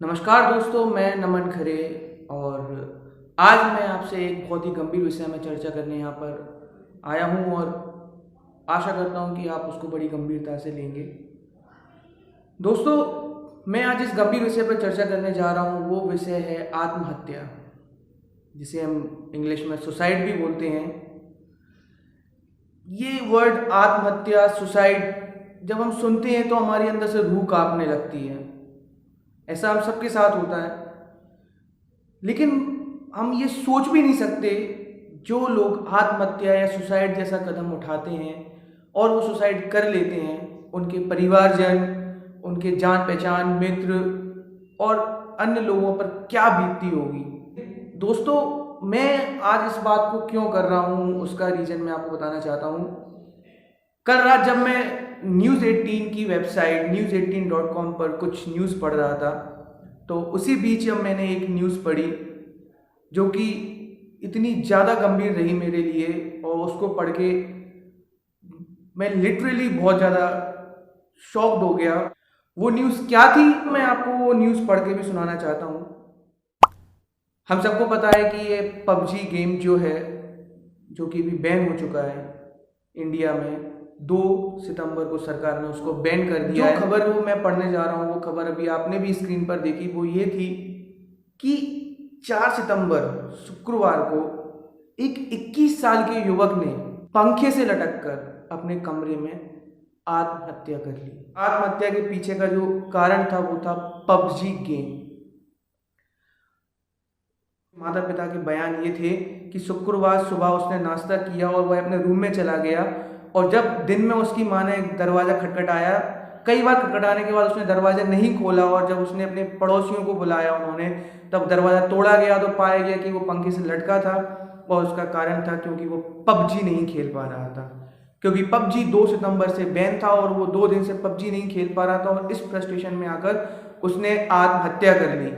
नमस्कार दोस्तों, मैं नमन खरे और आज मैं आपसे एक बहुत ही गंभीर विषय में चर्चा करने यहाँ पर आया हूँ और आशा करता हूँ कि आप उसको बड़ी गंभीरता से लेंगे। दोस्तों, मैं आज इस गंभीर विषय पर चर्चा करने जा रहा हूँ। वो विषय है आत्महत्या, जिसे हम इंग्लिश में सुसाइड भी बोलते हैं। ये वर्ड आत्महत्या, सुसाइड जब हम सुनते हैं तो हमारे अंदर से रूह कांपने लगती है। ऐसा हम सबके साथ होता है, लेकिन हम ये सोच भी नहीं सकते जो लोग आत्महत्या या सुसाइड जैसा कदम उठाते हैं और वो सुसाइड कर लेते हैं, उनके परिवारजन, उनके जान पहचान मित्र और अन्य लोगों पर क्या बीतती होगी। दोस्तों, मैं आज इस बात को क्यों कर रहा हूँ उसका रीज़न मैं आपको बताना चाहता हूँ। कल रात जब मैं न्यूज़ 18 की वेबसाइट news18.com पर कुछ न्यूज़ पढ़ रहा था, तो उसी बीच जब मैंने एक न्यूज़ पढ़ी जो कि इतनी ज़्यादा गंभीर रही मेरे लिए, और उसको पढ़ के मैं लिटरली बहुत ज़्यादा शॉक्ड हो गया। वो न्यूज़ क्या थी, मैं आपको वो न्यूज़ पढ़ के भी सुनाना चाहता हूँ। हम सबको पता है कि ये पबजी गेम जो है, जो कि अभी बैन हो चुका है इंडिया में। 2 सितंबर को सरकार ने उसको बैन कर दिया है। जो खबर वो मैं पढ़ने जा रहा हूँ, वो खबर अभी आपने भी स्क्रीन पर देखी। वो ये थी कि 4 सितंबर शुक्रवार को एक 21 साल के युवक ने पंखे से लटक कर अपने कमरे में आत्महत्या कर ली। आत्महत्या के पीछे का जो कारण था वो था पबजी गेम। माता पिता के बयान ये थे कि शुक्रवार सुबह उसने नाश्ता किया और वह अपने रूम में चला गया, और जब दिन में उसकी माँ ने दरवाज़ा खटखटाया, कई बार खटखटाने के बाद उसने दरवाज़ा नहीं खोला, और जब उसने अपने पड़ोसियों को बुलाया उन्होंने, तब दरवाज़ा तोड़ा गया तो पाया गया कि वो पंखे से लटका था, और उसका कारण था क्योंकि वो पबजी नहीं खेल पा रहा था। क्योंकि पबजी 2 सितंबर से बैन था और वो 2 दिन से पबजी नहीं खेल पा रहा था, और इस फ्रस्ट्रेशन में आकर उसने आत्महत्या कर ली।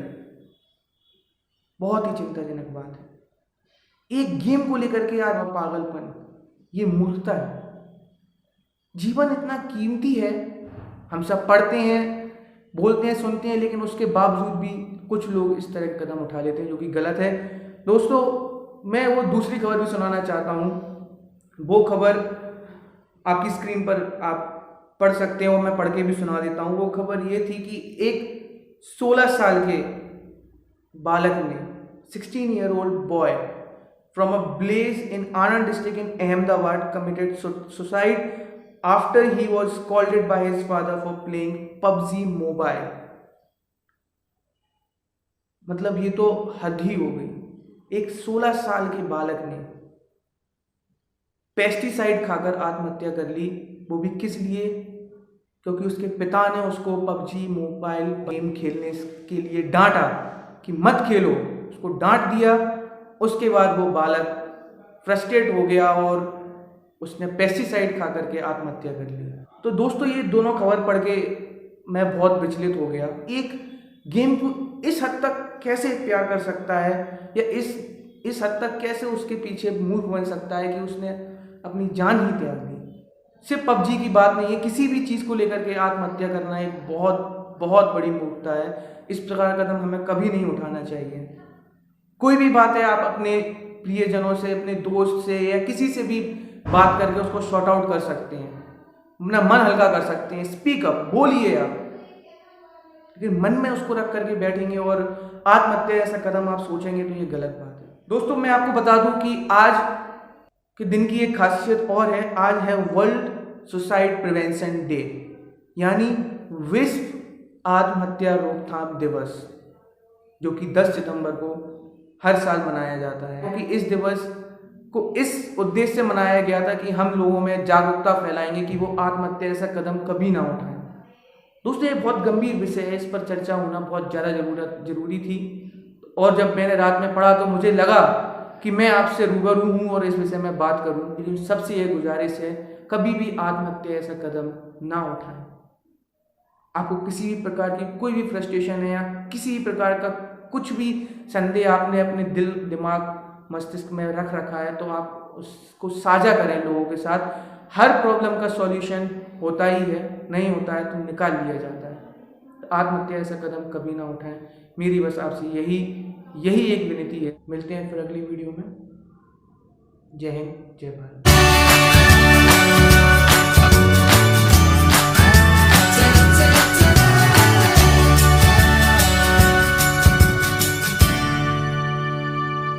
बहुत ही चिंताजनक बात है। एक गेम को लेकर के आज पागलपन, ये मूर्खता है। जीवन इतना कीमती है, हम सब पढ़ते हैं, बोलते हैं, सुनते हैं, लेकिन उसके बावजूद भी कुछ लोग इस तरह के कदम उठा लेते हैं जो कि गलत है। दोस्तों, मैं वो दूसरी खबर भी सुनाना चाहता हूँ। वो खबर आपकी स्क्रीन पर आप पढ़ सकते हो, मैं पढ़ के भी सुना देता हूँ। वो खबर ये थी कि एक 16 साल के बालक ने, 16-year-old boy from a blaze in Anand district in Ahmedabad committed suicide after he was scolded by his father for playing PUBG Mobile। मतलब ये तो हद ही हो गई। एक 16 साल के बालक ने पेस्टिसाइड खाकर आत्महत्या कर ली। वो भी किस लिए? क्योंकि उसके पिता ने उसको पबजी मोबाइल गेम खेलने के लिए डांटा कि मत खेलो, उसको डांट दिया। उसके बाद वो बालक फ्रस्ट्रेट हो गया और उसने पेस्टिसाइड खा करके आत्महत्या कर ली। तो दोस्तों, ये दोनों खबर पढ़ के मैं बहुत विचलित हो गया। एक गेम को इस हद तक कैसे प्यार कर सकता है, या इस हद तक कैसे उसके पीछे मूर्ख बन सकता है कि उसने अपनी जान ही त्याग दी। सिर्फ पबजी की बात नहीं है, किसी भी चीज़ को लेकर के आत्महत्या करना एक बहुत बहुत बड़ी मूर्खता है। इस प्रकार का कदम हमें कभी नहीं उठाना चाहिए। कोई भी बात है, आप अपने प्रियजनों से, अपने दोस्त से या किसी से भी बात करके उसको शॉर्ट आउट कर सकते हैं, अपना मन हल्का कर सकते हैं। स्पीक अप, बोलिए आप। लेकिन मन में उसको रख करके बैठेंगे और आत्महत्या ऐसा कदम आप सोचेंगे तो ये गलत बात है। दोस्तों, मैं आपको बता दूं कि आज के दिन की एक खासियत और है। आज है वर्ल्ड सुसाइड प्रिवेंशन डे, यानी विश्व आत्महत्या रोकथाम दिवस, जो कि 10 सितंबर को हर साल मनाया जाता है। क्योंकि इस दिवस को इस उद्देश्य से मनाया गया था कि हम लोगों में जागरूकता फैलाएंगे कि वो आत्महत्या ऐसा कदम कभी ना उठाएं। दोस्तों, ये बहुत गंभीर विषय है, इस पर चर्चा होना बहुत ज़्यादा जरूरी थी। और जब मैंने रात में पढ़ा तो मुझे लगा कि मैं आपसे रूबरू हूँ और इस विषय में बात करूँ। लेकिन सबसे ये गुजारिश है, कभी भी आत्महत्या ऐसा कदम ना उठाएं। आपको किसी भी प्रकार की कोई भी फ्रस्ट्रेशन है या किसी भी प्रकार का कुछ भी संदेह आपने अपने दिल दिमाग मस्तिष्क में रख रखा है, तो आप उसको साझा करें लोगों के साथ। हर प्रॉब्लम का सॉल्यूशन होता ही है, नहीं होता है तो निकाल लिया जाता है। तो आत्महत्या ऐसा कदम कभी ना उठाएं। मेरी बस आपसे यही एक विनती है। मिलते हैं फिर अगली वीडियो में। जय हिंद, जय भारत।